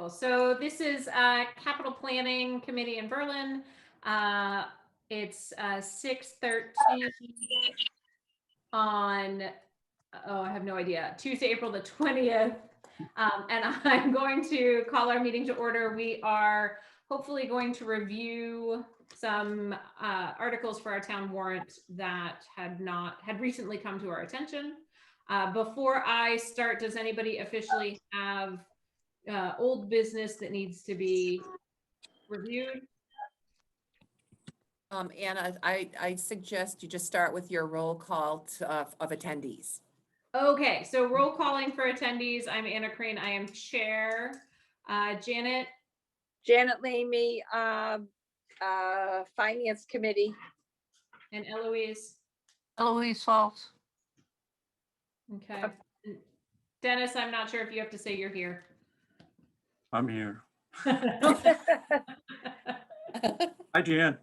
Wonderful. So this is Capital Planning Committee in Berlin. It's 6:13 on, oh, I have no idea, Tuesday, April the 20th. And I'm going to call our meeting to order. We are hopefully going to review some articles for our town warrant that had recently come to our attention. Before I start, does anybody officially have old business that needs to be reviewed? Anna, I suggest you just start with your roll call of attendees. Okay, so roll calling for attendees. I'm Anna Crane. I am chair. Janet? Janet Lamey, Finance Committee. And Eloise? Eloise Falls. Okay. Dennis, I'm not sure if you have to say you're here. I'm here. Hi, Jan.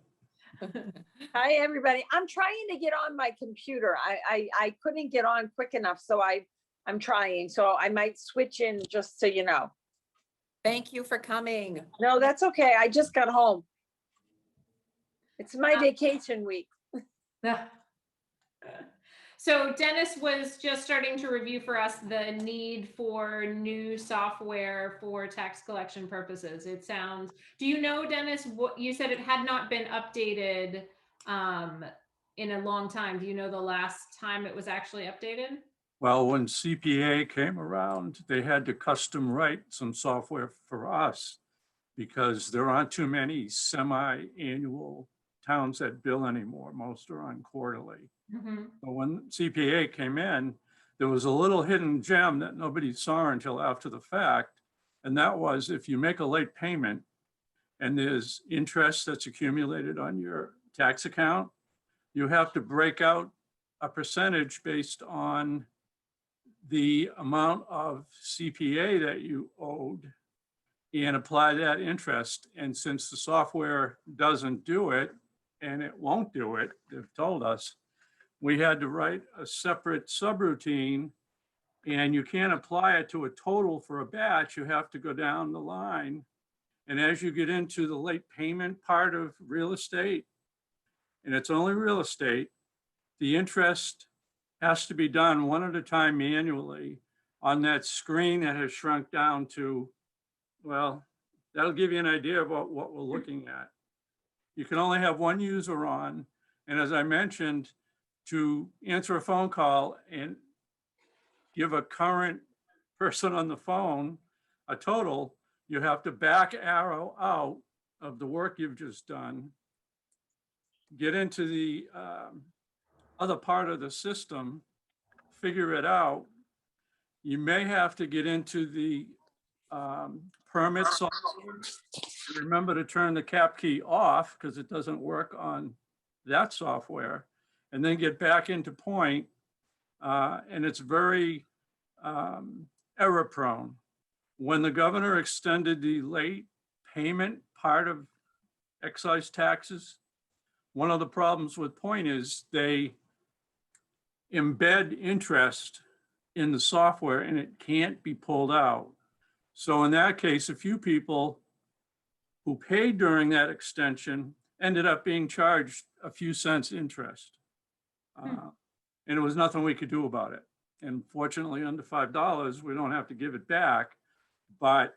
Hi, everybody. I'm trying to get on my computer. I couldn't get on quick enough, so I'm trying. So I might switch in just so you know. Thank you for coming. No, that's okay. I just got home. It's my vacation week. So Dennis was just starting to review for us the need for new software for tax collection purposes. It sounds, do you know, Dennis, what you said it had not been updated in a long time. Do you know the last time it was actually updated? Well, when CPA came around, they had to custom write some software for us because there aren't too many semi-annual towns that bill anymore. Most are on quarterly. Mm-hmm. But when CPA came in, there was a little hidden gem that nobody saw until after the fact. And that was if you make a late payment and there's interest that's accumulated on your tax account, you have to break out a percentage based on the amount of CPA that you owed and apply that interest. And since the software doesn't do it, and it won't do it, they've told us, we had to write a separate subroutine, and you can't apply it to a total for a batch. You have to go down the line. And as you get into the late payment part of real estate, and it's only real estate, the interest has to be done one at a time manually on that screen that has shrunk down to, well, that'll give you an idea about what we're looking at. You can only have one user on. And as I mentioned, to answer a phone call and give a current person on the phone a total, you have to back arrow out of the work you've just done, get into the other part of the system, figure it out. You may have to get into the permit software. Remember to turn the cap key off because it doesn't work on that software, and then get back into point. And it's very error prone. When the governor extended the late payment part of excise taxes, one of the problems with point is they embed interest in the software and it can't be pulled out. So in that case, a few people who paid during that extension ended up being charged a few cents interest. And it was nothing we could do about it. And fortunately, under $5, we don't have to give it back. But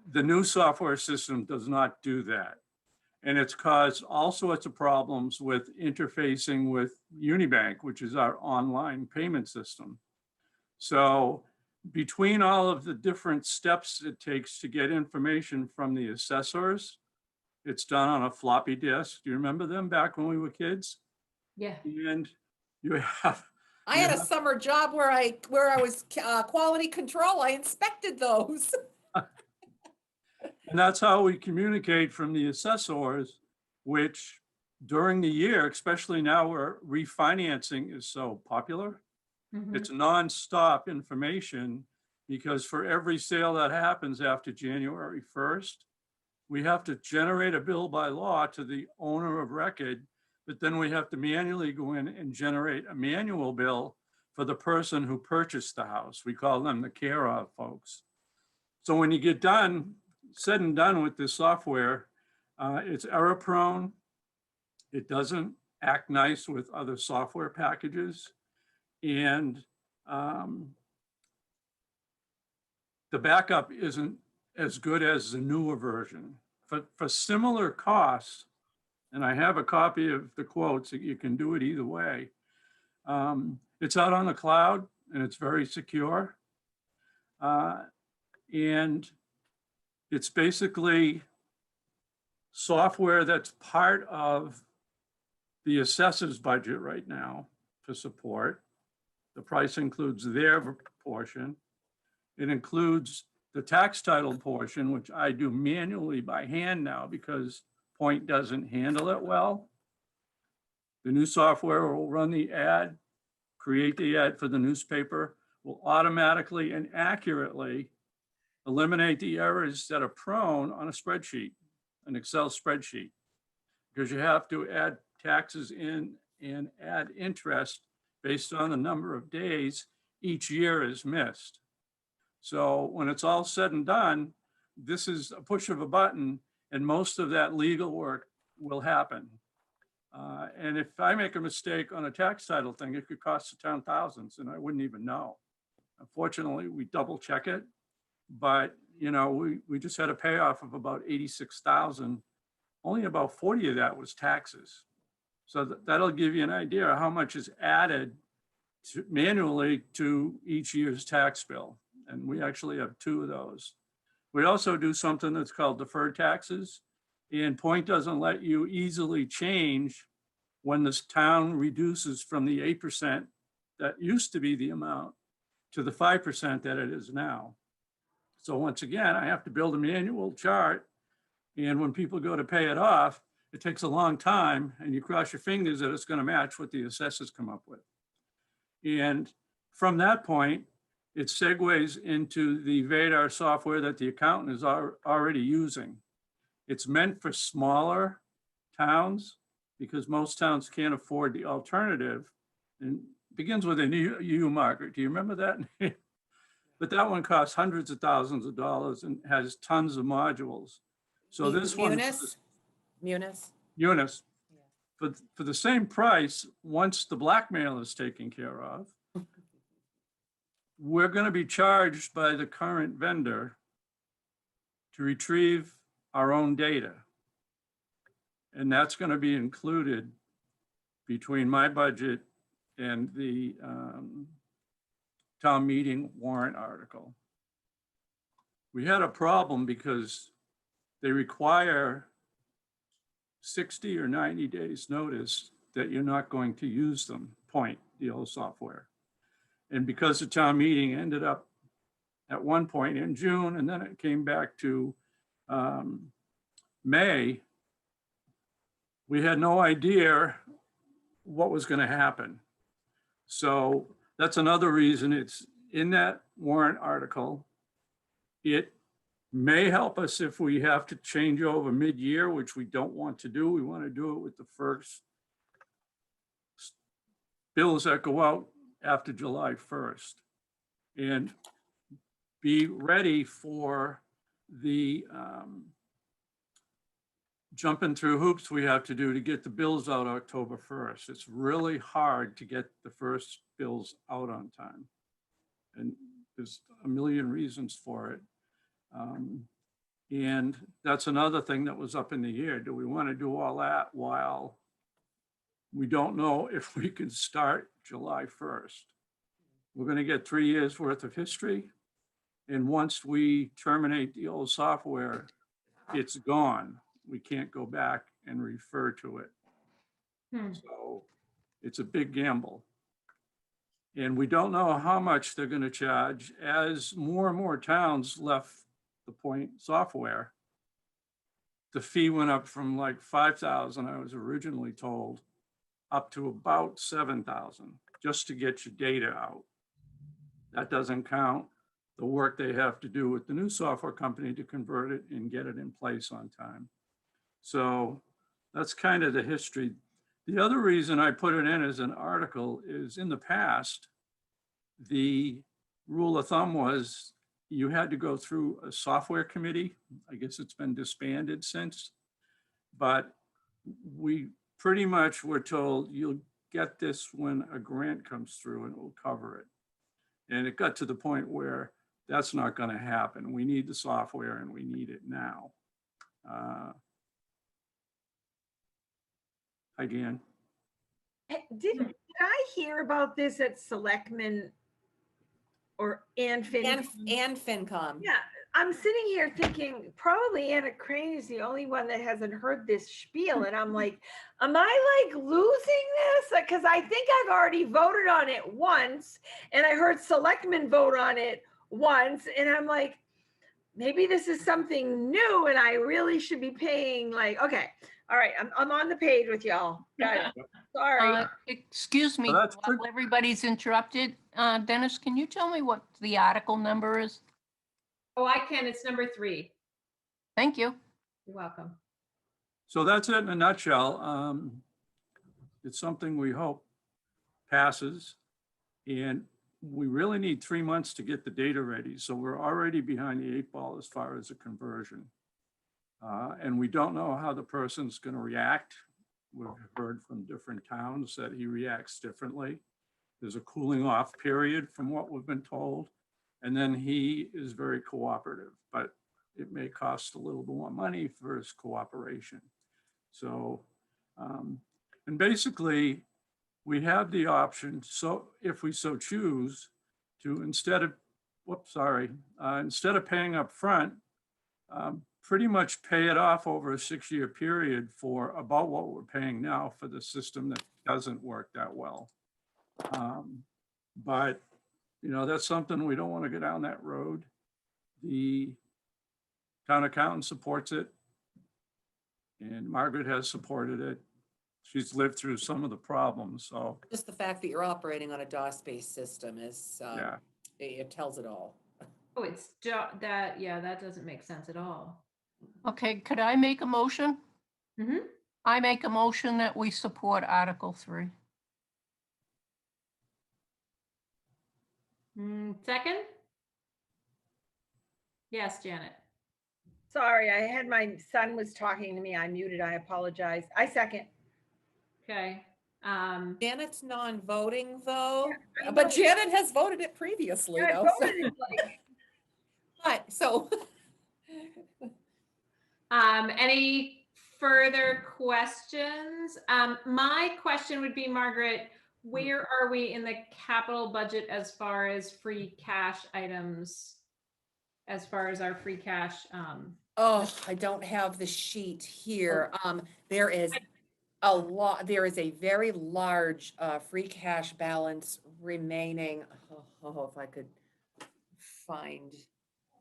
the new software system does not do that. And it's caused all sorts of problems with interfacing with Unibank, which is our online payment system. So between all of the different steps it takes to get information from the assessors, it's done on a floppy disk. Do you remember them back when we were kids? Yeah. And you have. I had a summer job where I was quality control. I inspected those. And that's how we communicate from the assessors, which during the year, especially now where refinancing is so popular, it's nonstop information, because for every sale that happens after January 1st, we have to generate a bill by law to the owner of record, but then we have to manually go in and generate a manual bill for the person who purchased the house. We call them the care of folks. So when you get done, said and done with this software, it's error prone. It doesn't act nice with other software packages. And the backup isn't as good as the newer version. For similar costs, and I have a copy of the quotes, you can do it either way. It's out on the cloud and it's very secure. And it's basically software that's part of the assessor's budget right now for support. The price includes their portion. It includes the tax title portion, which I do manually by hand now because Point doesn't handle it well. The new software will run the ad, create the ad for the newspaper, will automatically and accurately eliminate the errors that are prone on a spreadsheet, an Excel spreadsheet, because you have to add taxes in and add interest based on the number of days each year is missed. So when it's all said and done, this is a push of a button and most of that legal work will happen. And if I make a mistake on a tax title thing, it could cost the town thousands and I wouldn't even know. Unfortunately, we double check it, but you know, we just had a payoff of about 86,000. Only about 40 of that was taxes. So that'll give you an idea of how much is added manually to each year's tax bill. And we actually have 2 of those. We also do something that's called deferred taxes. And Point doesn't let you easily change when this town reduces from the 8% that used to be the amount to the 5% that it is now. So once again, I have to build a manual chart. And when people go to pay it off, it takes a long time and you cross your fingers that it's going to match what the assessors come up with. And from that point, it segues into the Vadar software that the accountant is already using. It's meant for smaller towns because most towns can't afford the alternative. And begins with an U, Margaret. Do you remember that? But that one costs hundreds of thousands of dollars and has tons of modules. So this one, Munis. Eunice, for the same price, once the blackmail is taken care of, we're going to be charged by the current vendor to retrieve our own data. And that's going to be included between my budget and the town meeting warrant article. We had a problem because they require 60 or 90 days notice that you're not going to use them, Point, the old software. And because the town meeting ended up at one point in June, and then it came back to May, we had no idea what was going to happen. So that's another reason it's in that warrant article. It may help us if we have to change over mid-year, which we don't want to do. We want to do it with the first bills that go out after July 1st and be ready for the jumping through hoops we have to do to get the bills out October 1st. It's really hard to get the first bills out on time. And there's a million reasons for it. And that's another thing that was up in the air. Do we want to do all that while we don't know if we can start July 1st? We're going to get 3 years worth of history. And once we terminate the old software, it's gone. We can't go back and refer to it. So it's a big gamble. And we don't know how much they're going to charge. As more and more towns left the Point software, the fee went up from like 5,000, I was originally told, up to about 7,000 just to get your data out. That doesn't count the work they have to do with the new software company to convert it and get it in place on time. So that's kind of the history. The other reason I put it in as an article is in the past, the rule of thumb was you had to go through a software committee. I guess it's been disbanded since. But we pretty much were told you'll get this when a grant comes through and it will cover it. And it got to the point where that's not going to happen. We need the software and we need it now. Hi, Dan. Did I hear about this at Selectmen or and FinCom? And FinCom. Yeah, I'm sitting here thinking probably Anna Crane is the only one that hasn't heard this spiel. And I'm like, am I like losing this? Because I think I've already voted on it once and I heard Selectmen vote on it once. And I'm like, maybe this is something new and I really should be paying like, okay, all right, I'm on the page with y'all. Got it. Sorry. Excuse me, Well, that's while good. everybody's interrupted. Dennis, can you tell me what the article number is? Oh, I can. It's number 3. Thank you. You're welcome. So that's it in a nutshell. It's something we hope passes. And we really need 3 months to get the data ready. So we're already behind the 8 ball as far as a conversion. And we don't know how the person's going to react. We've heard from different towns that he reacts differently. There's a cooling off period from what we've been told. And then he is very cooperative, but it may cost a little more money for his cooperation. So, and basically we have the option, so if we so choose, to instead of paying up front, pretty much pay it off over a 6-year period for about what we're paying now for the system that doesn't work that well. But, you know, that's something we don't want to go down that road. The town accountant supports it. And Margaret has supported it. She's lived through some of the problems, so, Just the fact that you're operating on a DOS-based system is, yeah. it tells it all. Oh, that doesn't make sense at all. Okay, could I make a motion? Mhm. I make a motion that we support Article 3. Second? Yes, Janet. Sorry, I had my son was talking to me. I muted. I apologize. I second. Okay. Janet's non-voting though, I know. but Janet has voted it previously I though. voted it like- But, so. Any further questions? My question would be, Margaret, where are we in the capital budget as far as free cash items? As far as our free cash, Oh, I don't have the sheet here. There is a lot, there is a very large free cash balance remaining. Oh, if I could find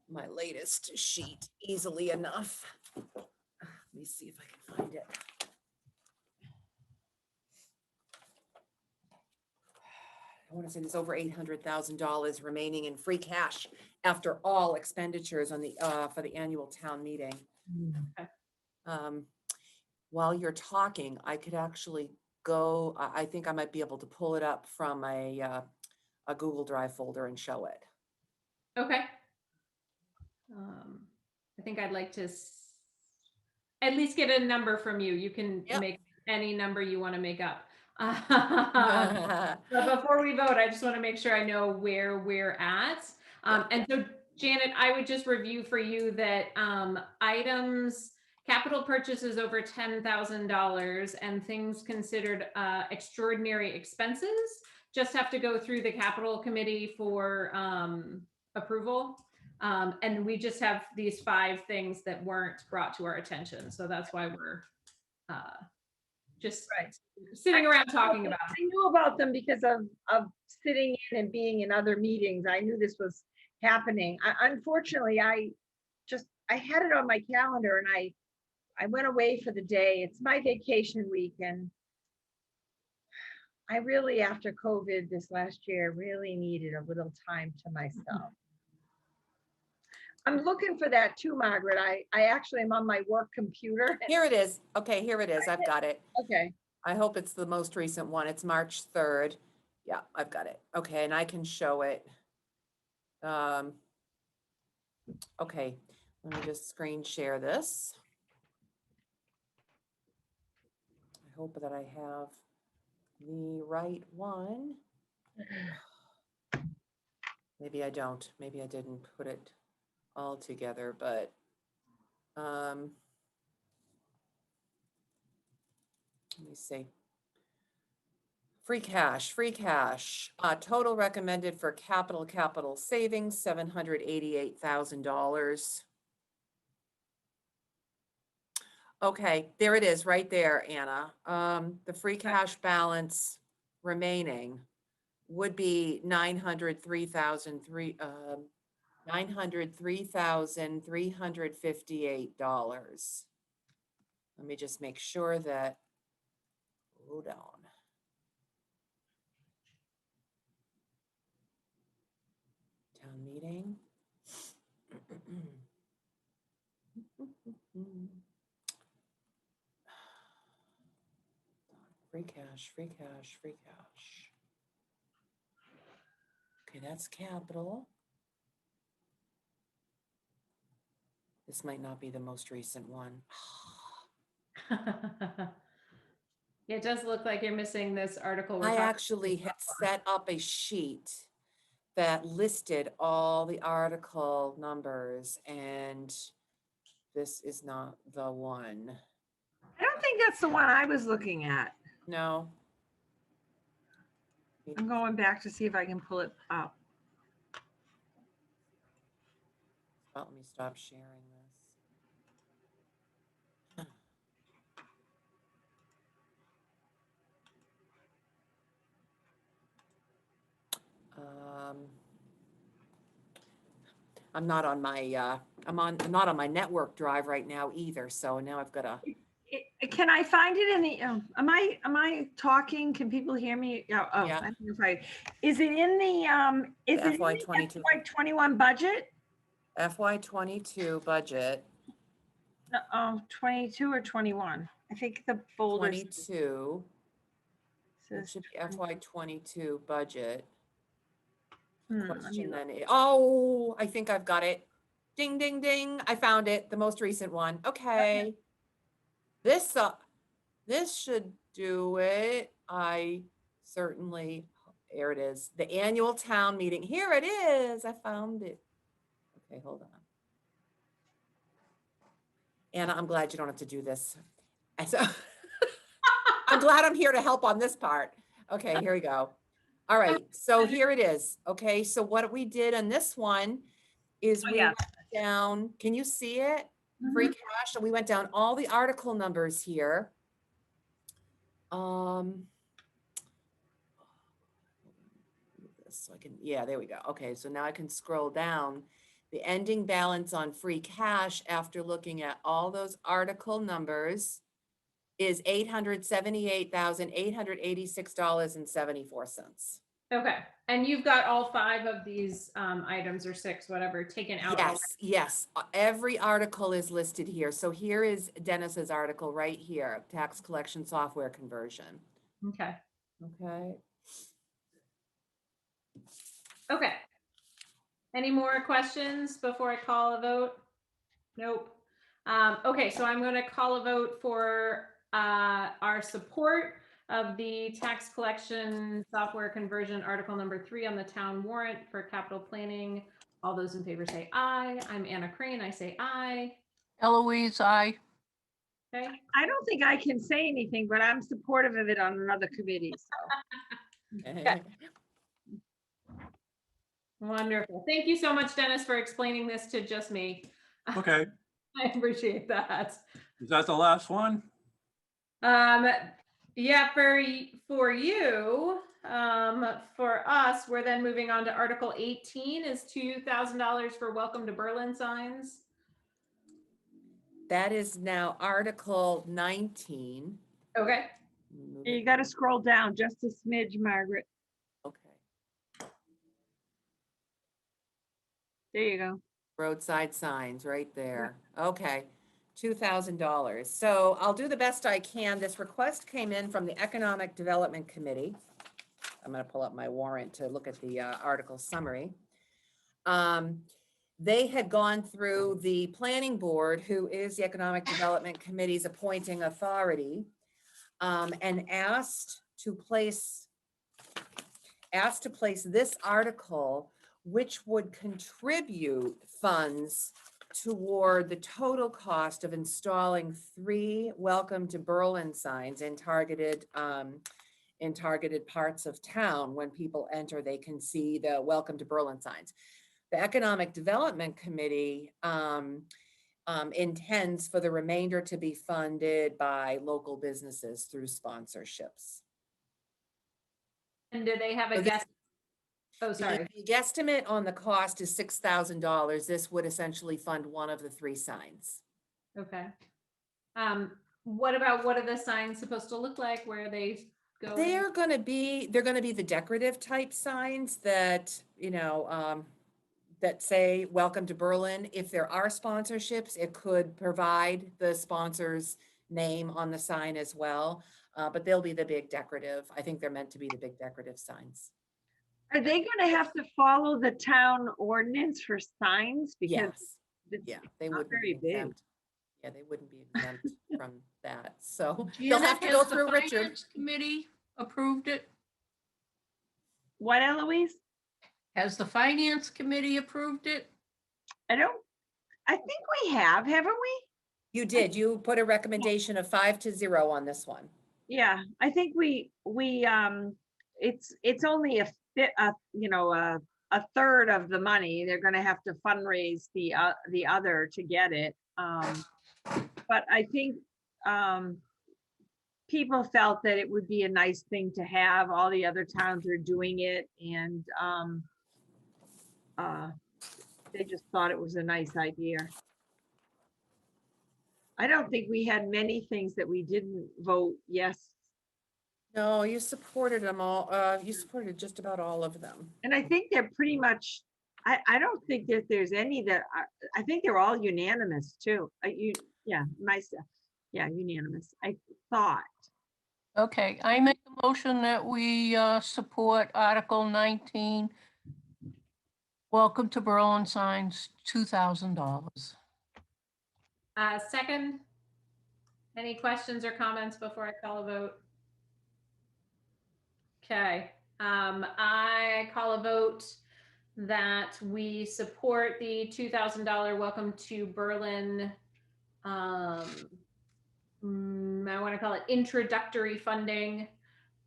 my latest sheet easily enough. Let me see if I can find it. I want to say there's over $800,000 remaining in free cash after all expenditures on the for the annual town meeting. While you're talking, I could actually go. I think I might be able to pull it up from a Google Drive folder and show it. okay. I think I'd like to at least get a number from you. You can Yep. make any number you want to make up. But before we vote, I just want to make sure I know where we're at. And so, Janet, I would just review for you that items, capital purchases over $10,000 and things considered extraordinary expenses just have to go through the capital committee for approval. And we just have these 5 things that weren't brought to our attention. So that's why we're just sitting around talking about it. I knew about them because of sitting in and being in other meetings. I knew this was happening. Unfortunately, I had it on my calendar and I went away for the day. It's my vacation week and I really, after COVID this last year, really needed a little time to myself. I'm looking for that too, Margaret. I actually am on my work computer. Here it is. Okay, here it is. I've got it. Okay. I hope it's the most recent one. It's March 3rd. Yeah, I've got it. Okay, and I can show it. Okay, let me just screen share this. I hope that I have the right one. Maybe I don't. Maybe I didn't put it all together, but let me see. Free cash, total recommended for capital savings, $788,000. Okay, there it is, right there, Anna. The free cash balance remaining would be $903,358. Let me just make sure that, hold on. Town meeting. Free cash. Okay, that's capital. This might not be the most recent one. It does look like you're missing this article. We're I talking actually had set up a sheet that listed all the article numbers, and this is not the one. I don't think that's the one I was looking at. No. I'm going back to see if I can pull it up. Well, let me stop sharing this. I'm not on my I'm not on my network drive right now either, so now I've got to. Can I find it in the, am I talking? Can people hear me? Yeah, oh, Yeah. I think if I, is it in the, is it in the FY22. FY21 budget? FY22 budget, Oh, 22 or 21? I think the folder 22, it says, should be FY22 budget. let me Question look. then, oh, I think I've got it. Ding, ding, ding. I found it, the most recent one. Okay. This should do it. I certainly, there it is. The annual town meeting. Here it is. I found it. Okay, hold on. Anna, I'm glad you don't have to do this. And so I'm glad I'm here to help on this part. Okay, here we go. All right, so here it is. Okay, so what we did on this one is we yeah. went down, can you see it? Free Mhm. cash, and we went down all the article numbers here. So I can, yeah, there we go. Okay, so now I can scroll down. The ending balance on free cash after looking at all those article numbers is $878,886.74. Okay, and you've got all 5 of these items or 6, whatever, taken out. Yes. Every article is listed here. So here is Dennis's article right here, tax collection software conversion. Okay. Okay. Okay. Any more questions before I call a vote? Nope. Okay, so I'm going to call a vote for our support of the tax collection software conversion article number 3 on the town warrant for capital planning. All those in favor say aye. I'm Anna Crane. I say aye. Eloise, I. Okay. I don't think I can say anything, but I'm supportive of it on another committee, so. Wonderful. Thank you so much, Dennis, for explaining this to just me. Okay, I appreciate that. is that the last one? Yeah, for you, for us, we're then moving on to Article 18 is $2,000 for Welcome to Berlin signs. That is now Article 19. Okay. Move You it. got to scroll down just a smidge, Margaret. Okay. There you go. Roadside signs right there. Okay. $2,000. So I'll do the best I can. This request came in from the Economic Development Committee. I'm going to pull up my warrant to look at the article summary. they had gone through the planning board, who is the Economic Development Committee's appointing authority, and asked to place this article, which would contribute funds toward the total cost of installing 3 Welcome to Berlin signs in targeted parts of town. When people enter, they can see the Welcome to Berlin signs. The Economic Development Committee intends for the remainder to be funded by local businesses through sponsorships. And do they have So a this- guess? Oh, sorry. The guesstimate on the cost is $6,000. This would essentially fund one of the 3 signs. Okay. What are the signs supposed to look like? Where are they going? They're gonna be the decorative type signs that, that say, welcome to Berlin. If there are sponsorships, it could provide the sponsor's name on the sign as well. But they'll be the big decorative. I think they're meant to be the big decorative signs. Are they gonna have to follow the town ordinance for signs? Because Yes, it's yeah, they not wouldn't very be big. exempt. Yeah, they wouldn't be exempt from that. So they'll Janet, have to has go the through Richard. Finance Committee approved it? What, Eloise? Has the Finance Committee approved it? I think we have, haven't we? You did. You put a recommendation of 5-0 on this one. Yeah, I think it's only a third of the money. They're gonna have to fundraise the other to get it. But I think people felt that it would be a nice thing to have. All the other towns are doing it, and they just thought it was a nice idea. I don't think we had many things that we didn't vote yes. No, you supported them all. You supported just about all of them. And I think they're pretty much, I don't think that there's any that, I think they're all unanimous too. Unanimous, I thought. Okay, I make a motion that we support Article 19. Welcome to Berlin signs, $2,000. Second, any questions or comments before I call a vote? Okay, I call a vote that we support the $2,000 Welcome to Berlin. I want to call it introductory funding.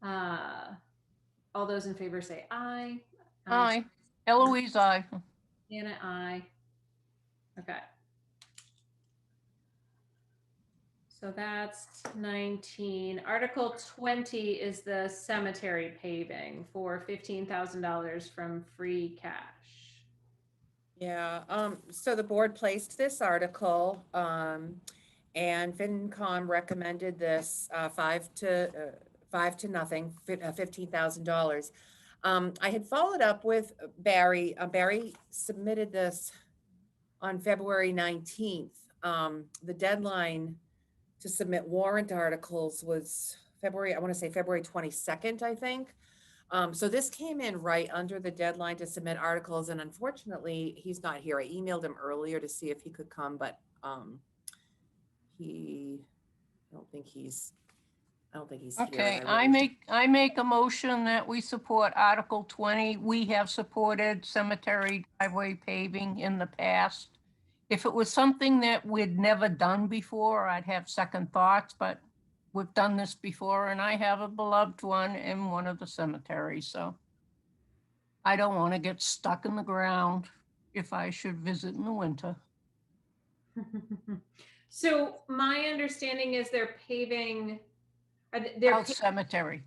All those in favor say aye. Aye. Eloise, aye. Anna, aye. Okay. So that's 19. Article 20 is the cemetery paving for $15,000 from free cash. Yeah, so the board placed this article, and FinCom recommended this, 5-0, $15,000. I had followed up with Barry. Barry submitted this on February 19th. The deadline to submit warrant articles was February 22nd, I think. So this came in right under the deadline to submit articles, and unfortunately, he's not here. I emailed him earlier to see if he could come, but I don't think he's here. Okay, and I make a motion that we support Article 20. We have supported cemetery driveway paving in the past. If it was something that we'd never done before, I'd have second thoughts, but we've done this before, and I have a beloved one in one of the cemeteries, so I don't want to get stuck in the ground if I should visit in the winter. So my understanding is they're paving, they're South Cemetery.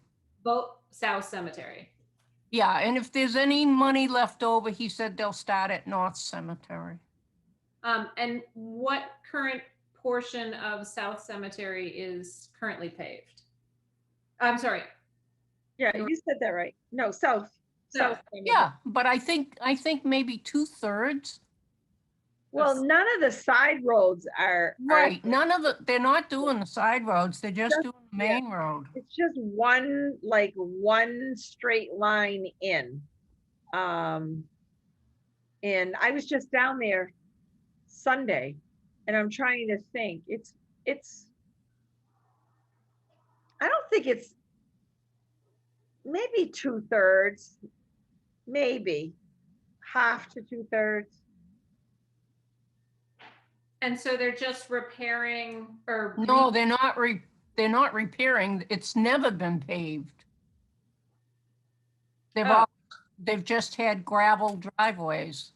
both South Cemetery. Yeah, and if there's any money left over, he said they'll start at North Cemetery. And what current portion of South Cemetery is currently paved? I'm sorry. Yeah, you said that right. No, south. South. Yeah, but I think maybe 2/3. Well, none of the side roads are. Right, they're not doing the side roads, they're just doing the main road. It's just one straight line in. And I was just down there Sunday and I'm trying to think. It's, I don't think it's maybe 2/3, maybe half to 2/3. And so they're just repairing or No, they're not repairing. It's never been paved. They've Oh. all, they've just had gravel driveways.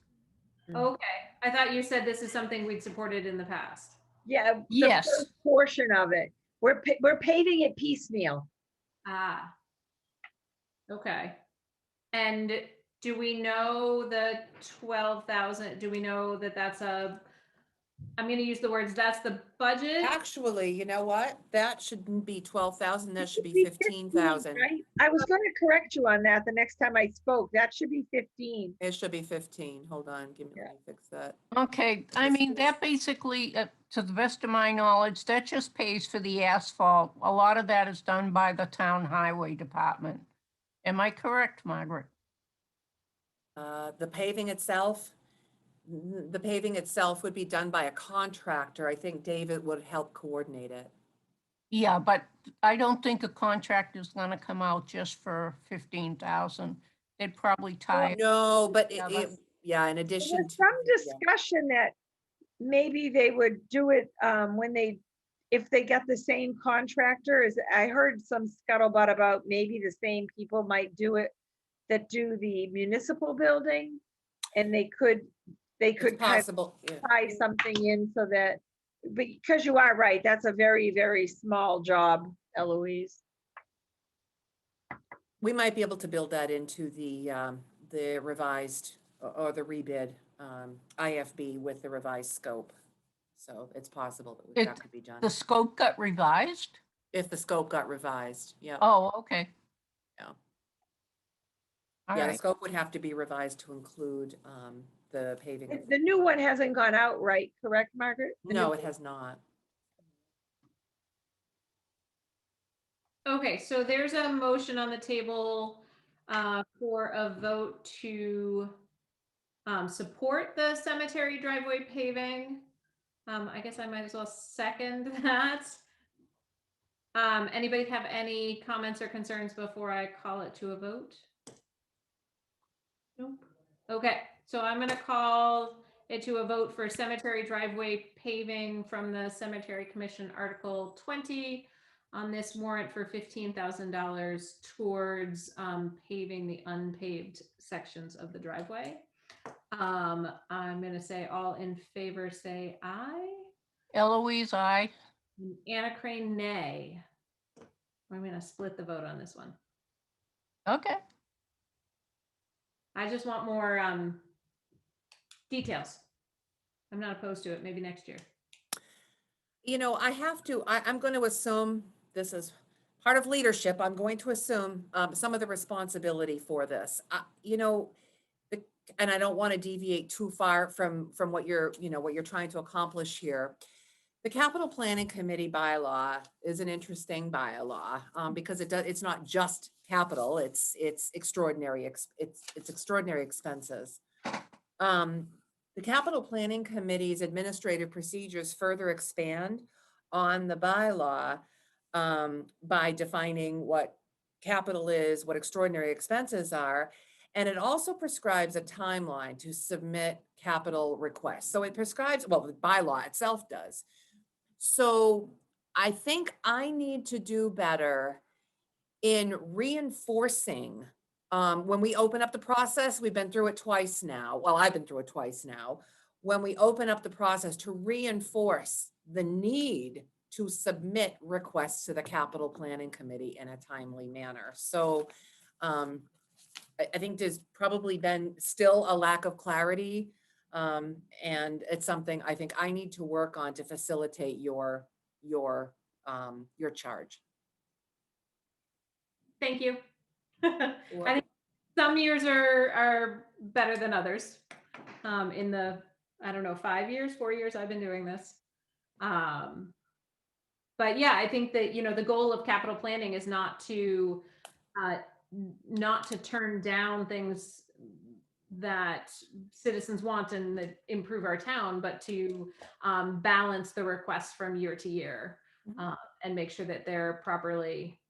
Okay, I thought you said this is something we'd supported in the past. Yeah, the Yes. first portion of it. We're paving it piecemeal. Ah. Okay. And do we know the 12,000? Do we know that that's I'm going to use the words, that's the budget? Actually, you know what? That shouldn't be 12,000, that should be Be 15,000. Right? I was going to correct you on that the next time I spoke. That should be 15. It should be 15. Hold on, let me fix that. Okay, I mean, that basically, to the best of my knowledge, that just pays for the asphalt. A lot of that is done by the town highway department. Am I correct, Margaret? The paving itself, would be done by a contractor. I think David would help coordinate it. Yeah, but I don't think a contractor's gonna come out just for 15,000. They'd probably tie it. No, but Yeah, yeah, in There addition was to. some yeah. discussion that maybe they would do it if they get the same contractor. I heard some scuttlebutt about maybe the same people might do it that do the municipal building, and they could It's kind of possible, yeah. tie something in so that, because you are right, that's a very, very small job, Eloise. We might be able to build that into the revised or the rebid IFB with the revised scope. So it's possible that that could be done. The scope got revised? If the scope got revised, yeah. Oh, okay. Yeah. All Yeah, the right. scope would have to be revised to include the paving. The new one hasn't gone out, right? Correct, Margaret? The No, new- it has not. Okay, so there's a motion on the table for a vote to support the cemetery driveway paving. I guess I might as well second that. Anybody have any comments or concerns before I call it to a vote? Nope. Okay, so I'm gonna call it to a vote for cemetery driveway paving from the Cemetery Commission Article 20 on this warrant for $15,000 towards paving the unpaved sections of the driveway. I'm gonna say all in favor, say aye. Eloise, aye. Anna Crane, nay. I'm gonna split the vote on this one. Okay. I just want more details. I'm not opposed to it, maybe next year. You know, I'm going to assume this is part of leadership. I'm going to assume some of the responsibility for this. You know, and I don't want to deviate too far from what you're trying to accomplish here. The Capital Planning Committee bylaw is an interesting bylaw because it's not just capital, it's extraordinary expenses. The Capital Planning Committee's administrative procedures further expand on the bylaw by defining what capital is, what extraordinary expenses are, and it also prescribes a timeline to submit capital requests. So it prescribes, well, the bylaw itself does. So I think I need to do better in reinforcing when we open up the process. We've been through it twice now. Well, I've been through it twice now. When we open up the process, to reinforce the need to submit requests to the Capital Planning Committee in a timely manner. So I think there's probably been still a lack of clarity. And it's something I think I need to work on to facilitate your charge. Thank you. I think some years are better than others. In the, I don't know, 5 years, 4 years I've been doing this. But yeah, I think that, the goal of capital planning is not to turn down things that citizens want and that improve our town, but to balance the requests from year to year Mhm. and make sure that they're properly,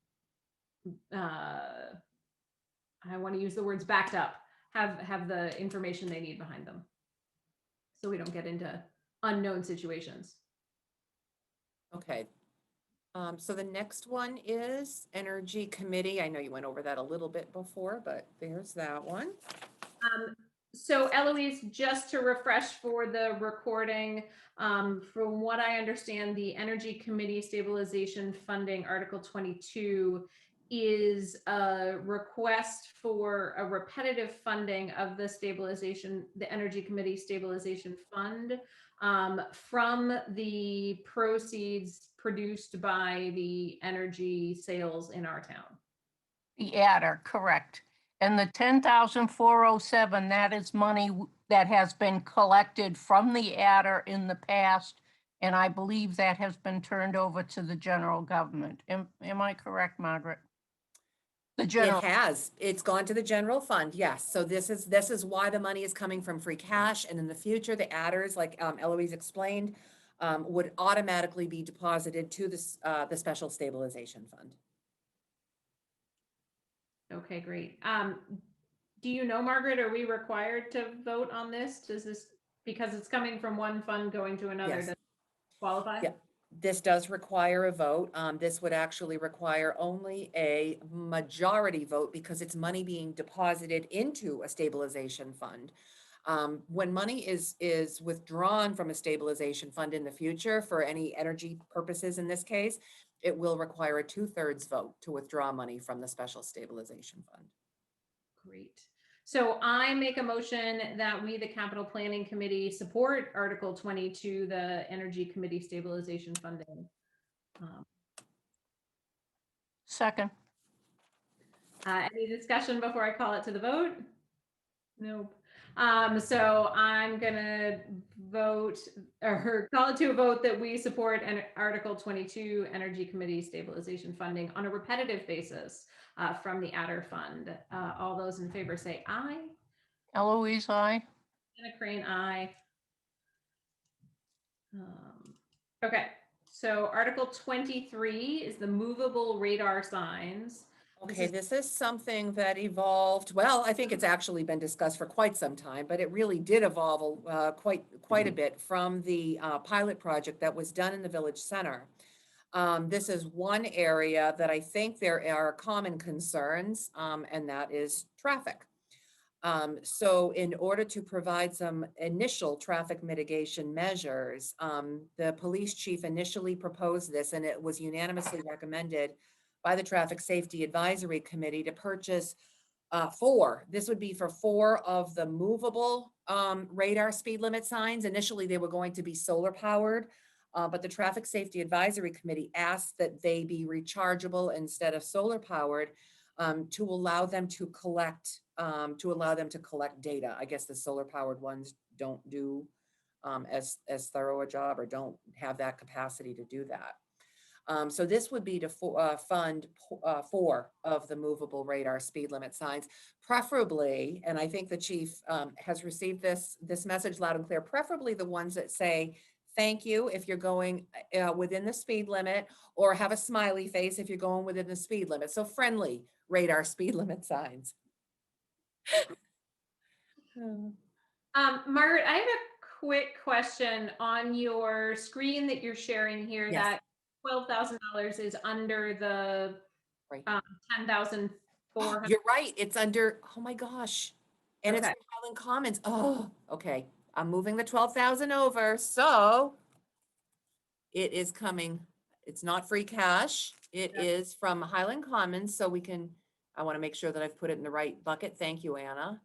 I want to use the words backed up, have the information they need behind them, so we don't get into unknown situations. Okay. So the next one is Energy Committee. I know you went over that a little bit before, but there's that one. So Eloise, just to refresh for the recording, from what I understand, the Energy Committee Stabilization Funding, Article 22, is a request for a repetitive funding of the Energy Committee Stabilization Fund, from the proceeds produced by the energy sales in our town. The adder, correct. And the 10,407, that is money that has been collected from the adder in the past. And I believe that has been turned over to the general government. Am I correct, Margaret? The It general, has, it's gone to the general fund, yes. So this is why the money is coming from free cash, and in the future, the adders, like Eloise explained, would automatically be deposited to the special stabilization fund. Okay, great. Do you know, Margaret, are we required to vote on this? Does this, because it's coming from one fund going to another, Yes. does it qualify? Yeah. This does require a vote. This would actually require only a majority vote because it's money being deposited into a stabilization fund. When money is withdrawn from a stabilization fund in the future for any energy purposes, in this case, it will require a 2/3 vote to withdraw money from the special stabilization fund. Great. So I make a motion that we, the Capital Planning Committee, support Article 22, the Energy Committee Stabilization Funding. second, Any discussion before I call it to the vote? Nope. So I'm gonna vote or call it to a vote that we support Article 22 Energy Committee Stabilization Funding on a repetitive basis from the adder fund. All those in favor say aye. Eloise, aye. Anna Crane, aye. Okay, so Article 23 is the movable radar signs. Okay, this is something that evolved, well, I think it's actually been discussed for quite some time, but it really did evolve quite a bit from the pilot project that was done in the village center. This is one area that I think there are common concerns, and that is traffic. So in order to provide some initial traffic mitigation measures, the police chief initially proposed this, and it was unanimously recommended by the Traffic Safety Advisory Committee to purchase this would be for 4 of the movable radar speed limit signs. Initially, they were going to be solar powered, but the Traffic Safety Advisory Committee asked that they be rechargeable instead of solar powered, to allow them to collect data. I guess the solar powered ones don't do as thorough a job or don't have that capacity to do that. So this would be to fund 4 of the movable radar speed limit signs, preferably, and I think the chief has received this message loud and clear, preferably the ones that say, thank you if you're going within the speed limit, or have a smiley face if you're going within the speed limit. So friendly radar speed limit signs. Margaret, I have a quick question on your screen that you're sharing here. Yes. That $12,000 is under the Right. 10,400. You're right. It's under, oh my gosh. And it's Okay. from Highland Commons. Oh, okay. I'm moving the 12,000 over. So it is coming. It's not free cash. It Yep. is from Highland Commons. So I want to make sure that I've put it in the right bucket. Thank you, Anna.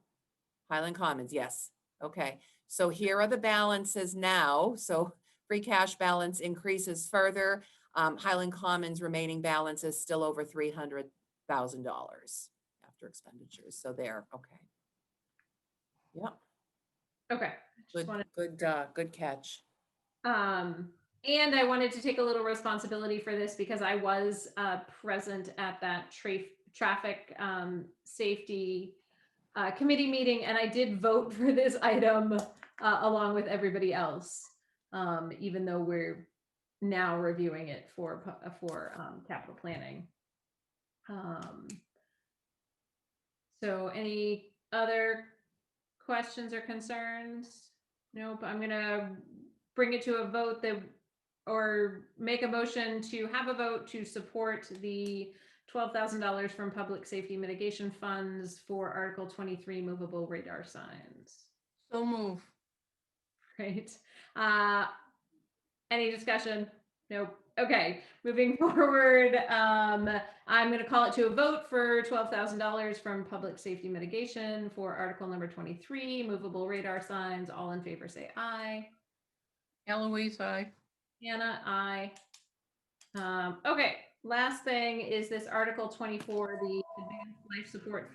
Highland Commons. Yes. Okay. So here are the balances now. So free cash balance increases further. Highland Commons remaining balance is still over $300,000 after expenditures. So there. Okay. Yep. Okay. Just Good, wanted, good catch. and I wanted to take a little responsibility for this because I was present at that traffic safety committee meeting, and I did vote for this item along with everybody else, even though we're now reviewing it for capital planning. So any other questions or concerns? Nope. I'm gonna bring it to a vote or make a motion to have a vote to support the $12,000 from public safety mitigation funds for Article 23 movable radar signs. So move. Right. Any discussion? Nope. Okay, moving forward, I'm going to call it to a vote for $12,000 from public safety mitigation for Article number 23, movable radar signs. All in favor say aye. Eloise, aye. Anna, aye. Okay, last thing is this Article 24, the advanced life support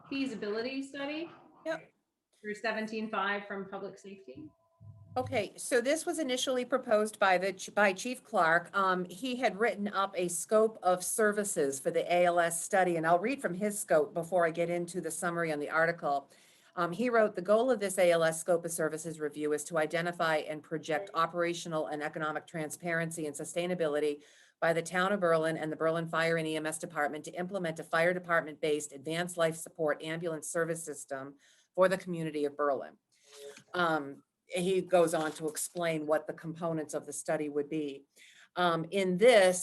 feasibility study. Yep. Through 17.5 from public safety. Okay, so this was initially proposed by Chief Clark. He had written up a scope of services for the ALS study, and I'll read from his scope before I get into the summary on the article. He wrote, the goal of this ALS scope of services review is to identify and project operational and economic transparency and sustainability by the town of Berlin and the Berlin Fire and EMS Department to implement a fire department-based advanced life support ambulance service system for the community of Berlin. He goes on to explain what the components of the study would be. In the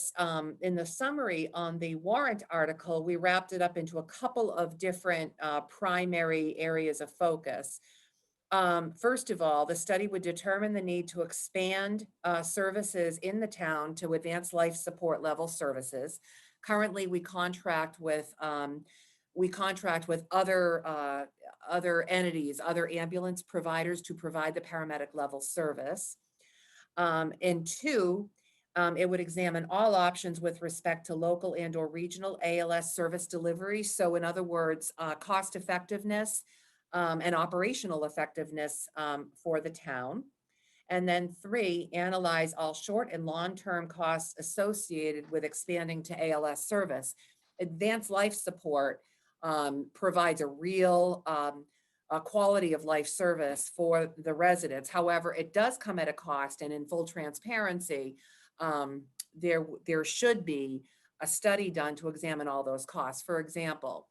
summary on the warrant article, we wrapped it up into a couple of different primary areas of focus. First of all, the study would determine the need to expand services in the town to advanced life support level services. Currently, we contract with other entities, other ambulance providers to provide the paramedic level service. And two, it would examine all options with respect to local and or regional ALS service delivery. So in other words, cost effectiveness and operational effectiveness for the town. And then three, analyze all short and long-term costs associated with expanding to ALS service. Advanced life support provides a real quality of life service for the residents. However, it does come at a cost, and in full transparency, there should be a study done to examine all those costs. For example,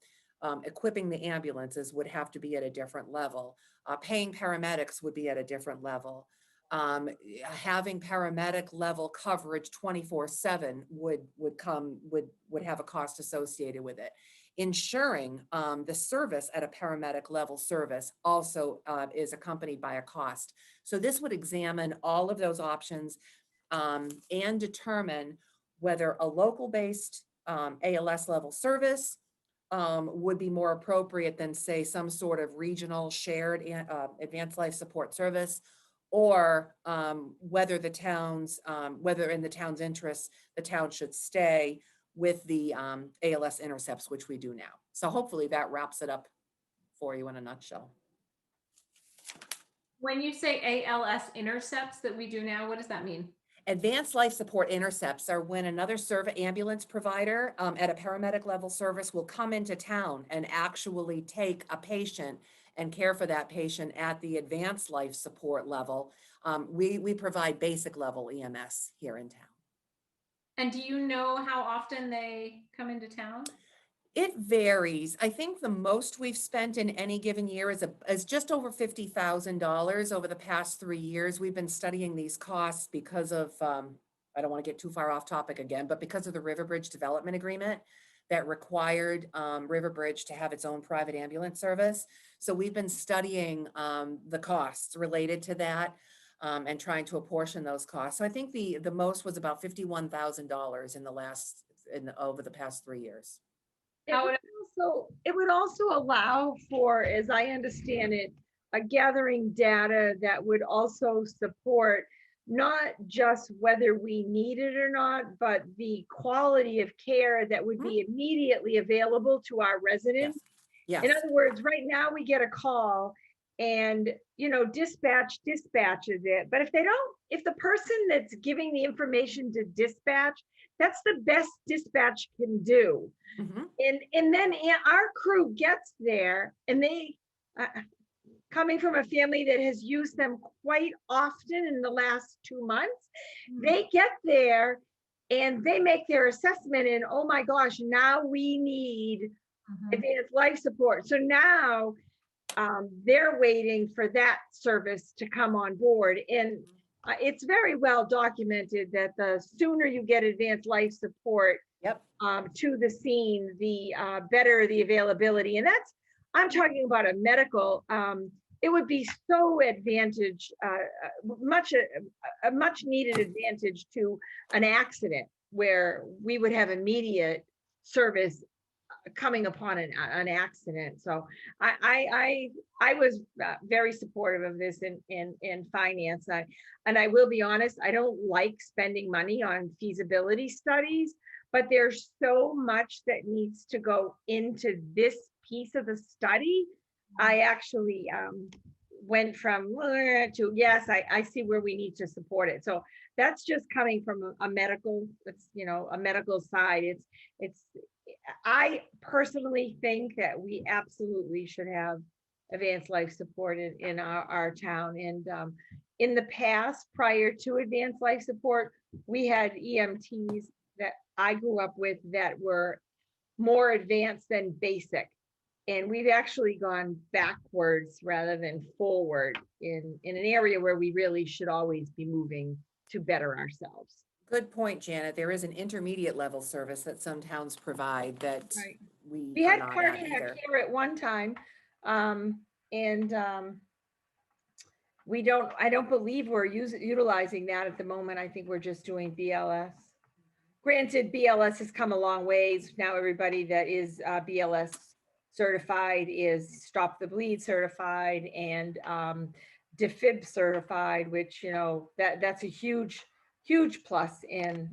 equipping the ambulances would have to be at a different level. Paying paramedics would be at a different level. Having paramedic level coverage 24/7 would have a cost associated with it. Ensuring the service at a paramedic level service also is accompanied by a cost. So this would examine all of those options and determine whether a local based ALS level service would be more appropriate than, say, some sort of regional shared advanced life support service, or whether in the town's interests, the town should stay with the ALS intercepts, which we do now. So hopefully that wraps it up for you in a nutshell. When you say ALS intercepts that we do now, what does that mean? Advanced life support intercepts are when another ambulance provider at a paramedic level service will come into town and actually take a patient and care for that patient at the advanced life support level. We provide basic level EMS here in town. And do you know how often they come into town? It varies. I think the most we've spent in any given year is just over $50,000 over the past 3 years. We've been studying these costs because of, I don't want to get too far off topic again, but because of the Riverbridge Development Agreement that required Riverbridge to have its own private ambulance service. So we've been studying the costs related to that and trying to apportion those costs. So I think the most was about $51,000 over the past 3 years. It would also allow for, as I understand it, a gathering data that would also support not just whether we need it or not, but the quality of care that would be immediately available to our residents. Yes. In other words, right now we get a call and, dispatch dispatches it. But if they don't, if the person that's giving the information to dispatch, that's the best dispatch can do. Mhm. And then our crew gets there, and they, coming from a family that has used them quite often in the last 2 months, they get there and they make their assessment, and oh my gosh, now we need advanced life support. So now they're waiting for that service to come on board. And it's very well documented that the sooner you get advanced life support Yep. to the scene, the better the availability. And that's, I'm talking about a medical, it would be so advantage, a much needed advantage to an accident where we would have immediate service coming upon an accident. So I was very supportive of this in finance. And I will be honest, I don't like spending money on feasibility studies, but there's so much that needs to go into this piece of the study. I actually went from to yes, I see where we need to support it. So that's just coming from a medical, it's a medical side. It's I personally think that we absolutely should have advanced life support in our town. And in the past, prior to advanced life support, we had EMTs that I grew up with that were more advanced than basic. And we've actually gone backwards rather than forward in an area where we really should always be moving to better ourselves. Good point, Janet. There is an intermediate level service that some towns provide that Right. we We are had not at cardiac either. care at one time, and I don't believe we're utilizing that at the moment. I think we're just doing BLS. Granted, BLS has come a long ways. Now everybody that is BLS certified is Stop the Bleed certified and defib certified, which, that's a huge plus in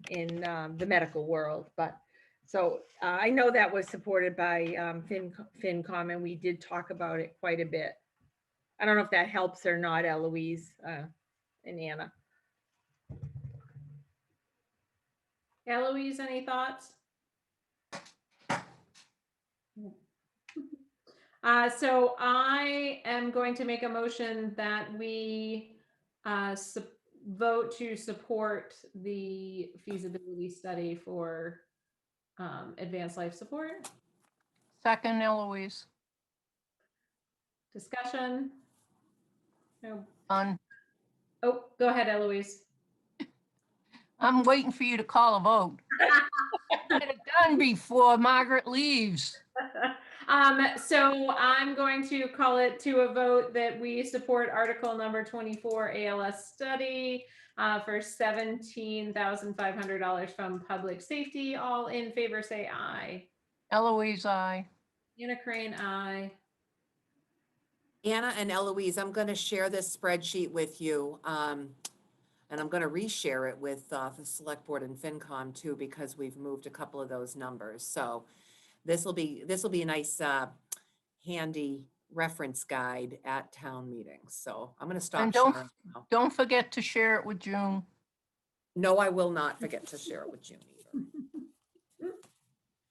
the medical world. But so I know that was supported by FinCom, and we did talk about it quite a bit. I don't know if that helps or not, Eloise and Anna. Eloise, any thoughts? So I am going to make a motion that we vote to support the feasibility study for advanced life support. Second, Eloise. Discussion? No. Done. Oh, go ahead, Eloise. I'm waiting for you to call a vote. Get it done before Margaret leaves. So I'm going to call it to a vote that we support article number 24 ALS study for $17,500 from public safety. All in favor say aye. Eloise, aye. Anna Crane, aye. Anna and Eloise, I'm going to share this spreadsheet with you. And I'm going to reshare it with the select board and FinCom too, because we've moved a couple of those numbers. So this will be a nice handy reference guide at town meetings. So I'm going to stop And sharing now. don't forget to share it with June. No, I will not forget to share it with June either.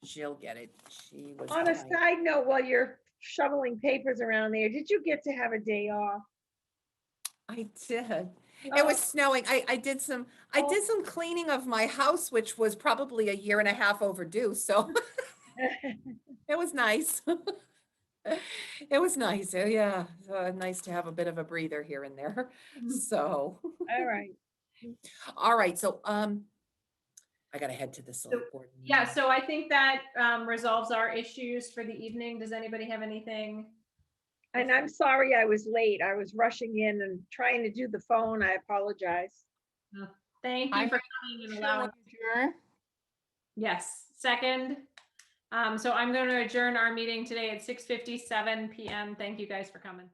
She'll get it. She was On a behind. side note, while you're shoveling papers around there, did you get to have a day off? I did. It was snowing. I did some cleaning of my house, which was probably a year and a half overdue. So it was nice. It was nice. Yeah. Nice to have a bit of a breather here and there. So, All right. all right. So, I gotta head to the select board. Yeah, meeting. so I think that resolves our issues for the evening. Does anybody have anything? And I'm sorry I was late. I was rushing in and trying to do the phone. I apologize. Thank you for coming and allowing. Adjourn. Yes, second. So I'm going to adjourn our meeting today at 6:57 p.m. Thank you guys for coming.